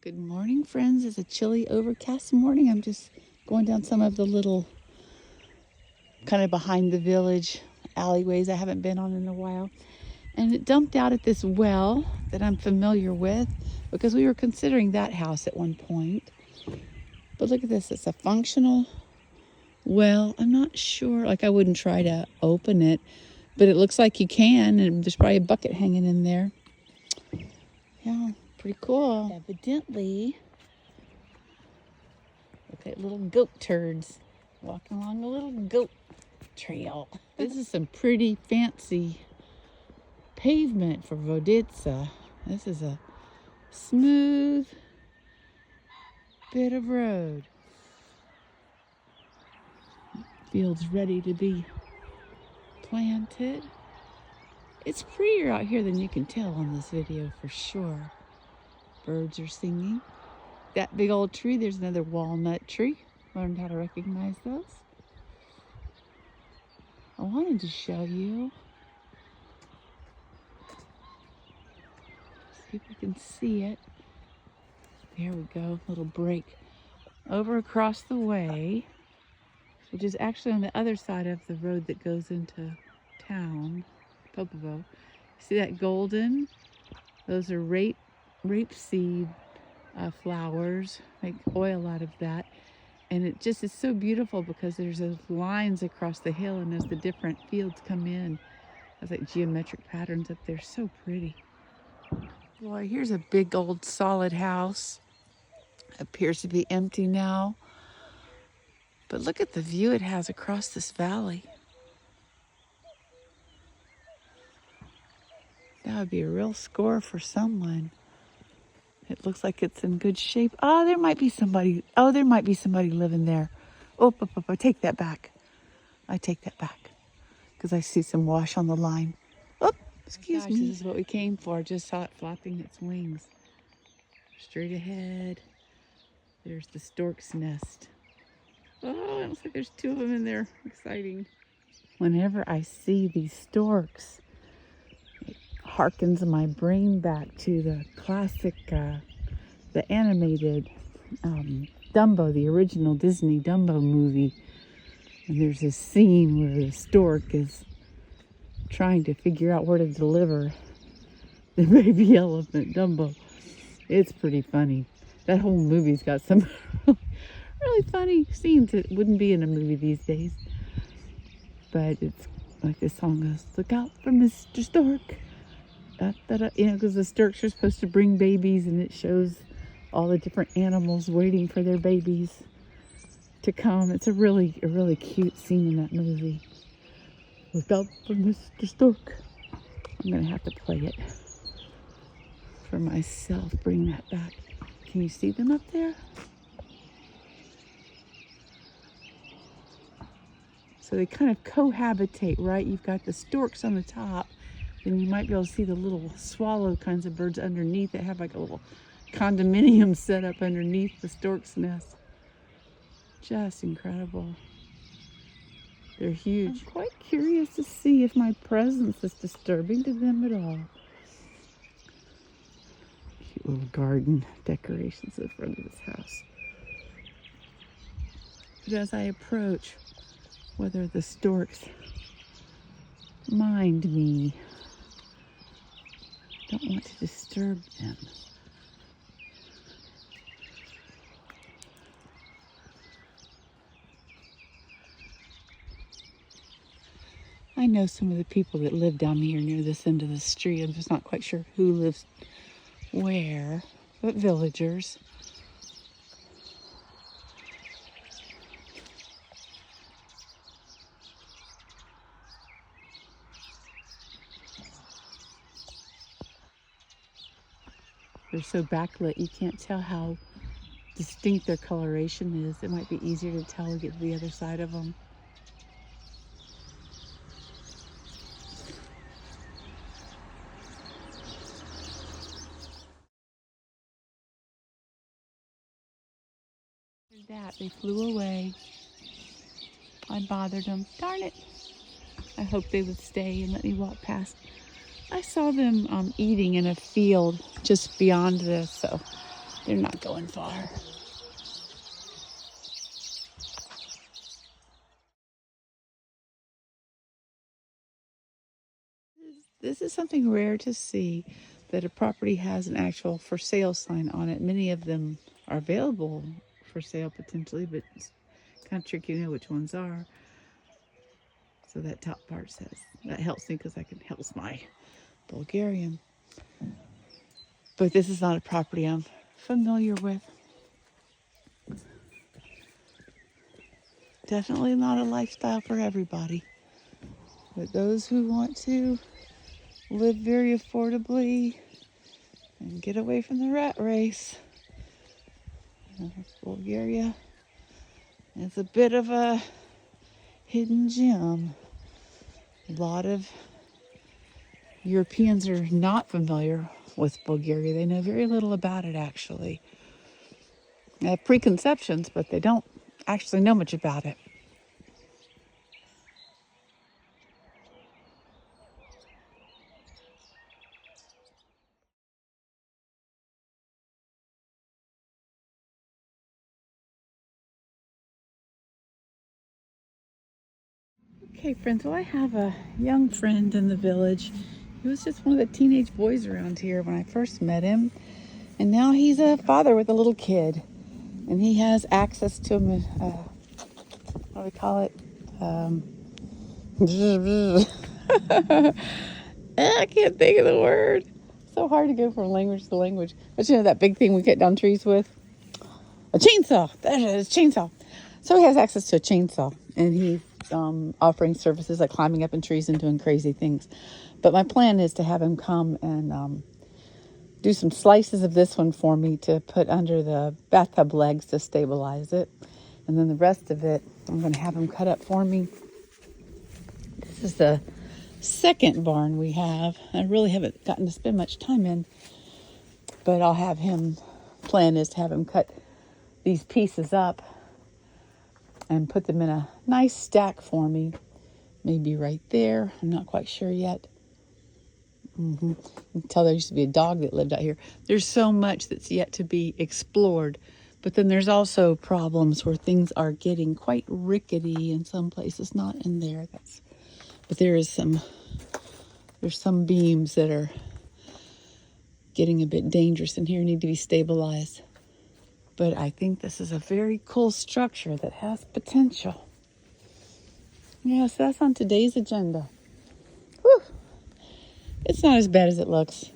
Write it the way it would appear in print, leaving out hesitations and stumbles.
Good morning, friends. It's a chilly, overcast morning. I'm just going down some of the little kind of behind the village alleyways I haven't been on in a while. And it dumped out at this well that I'm familiar with because we were considering that house at one point. But look at this. It's a functional well. I'm not sure. Like, I wouldn't try to open it, but it looks like you can. And there's probably a bucket hanging in there. Yeah, pretty cool. Evidently, look at little goat turds walking along a little goat trail. This is some pretty fancy pavement for Voditsa. This is a smooth bit of road. Fields ready to be planted. It's prettier out here than you can tell on this video for sure. Birds are singing. That big old tree, there's another walnut tree. Learned how to recognize those. I wanted to show you. See if we can see it. There we go, little break. Over across the way, which is actually on the other side of the road that goes into town, Popovo. See that golden? Those are rapeseed flowers. Make oil out of that. And it just is so beautiful because there's those lines across the hill, and as the different fields come in, there's like geometric patterns up there. So pretty. Boy, here's a big old solid house. Appears to be empty now. But look at the view it has across this valley. That would be a real score for someone. It looks like it's in good shape. Oh, there might be somebody. Oh, there might be somebody living there. Oh, I take that back. I take that back. Because I see some wash on the line. Oh, excuse me. This is what we came for. Just saw it flapping its wings. Straight ahead. There's the stork's nest. Oh, it looks like there's two of them in there. Exciting. Whenever I see these storks, it harkens my brain back to the classic, the animated Dumbo, the original Disney Dumbo movie. And there's this scene where the stork is trying to figure out where to deliver the baby elephant, Dumbo. It's pretty funny. That whole movie's got some really funny scenes that wouldn't be in a movie these days. But it's like this song goes, look out for Mr. Stork. You know, because the storks are supposed to bring babies, and it shows all the different animals waiting for their babies to come. It's a really cute scene in that movie. Look out for Mr. Stork. I'm going to have to play it for myself. Bring that back. Can you see them up there? So they kind of cohabitate, right? You've got the storks on the top, and you might be able to see the little swallow kinds of birds underneath that have like a little condominium set up underneath the stork's nest. Just incredible. They're huge. I'm quite curious to see if my presence is disturbing to them at all. Cute little garden decorations in front of this house. But as I approach, whether the storks mind me, don't want to disturb them. I know some of the people that live down here near this end of the street. I'm just not quite sure who lives where, but villagers. They're so backlit, you can't tell how distinct their coloration is. It might be easier to tell to get to the other side of them. That they flew away. I bothered them. Darn it. I hoped they would stay and let me walk past. I saw them eating in a field just beyond this, so They're not going far. This is something rare to see, that a property has an actual for sale sign on it. Many of them are available for sale potentially, but it's kind of tricky to know which ones are. So that top part says, that helps me because I can help my Bulgarian. But this is not a property I'm familiar with. Definitely not a lifestyle for everybody. But those who want to live very affordably and get away from the rat race, Bulgaria is a bit of a hidden gem. A lot of Europeans are not familiar with Bulgaria. They know very little about it, actually. They have preconceptions, but they don't actually know much about it. Okay, friends, well, I have a young friend in the village. He was just one of the teenage boys around here when I first met him. And now he's a father with a little kid. And he has access to what do we call it? I can't think of the word. So hard to go from language to language. But you know that big thing we cut down trees with? A chainsaw. That is a chainsaw. So he has access to a chainsaw. And he's offering services like climbing up in trees and doing crazy things. But my plan is to have him come and do some slices of this one for me to put under the bathtub legs to stabilize it. And then the rest of it, I'm going to have him cut up for me. This is the second barn we have. I really haven't gotten to spend much time in, but I'll have him, plan is to have him cut these pieces up and put them in a nice stack for me. Maybe right there. I'm not quite sure yet. You can tell there used to be a dog that lived out here. There's so much that's yet to be explored. But then there's also problems where things are getting quite rickety in some places, not in there. But there's some beams that are getting a bit dangerous in here, need to be stabilized. But I think this is a very cool structure that has potential. Yeah, so that's on today's agenda. Whew. It's not as bad as it looks.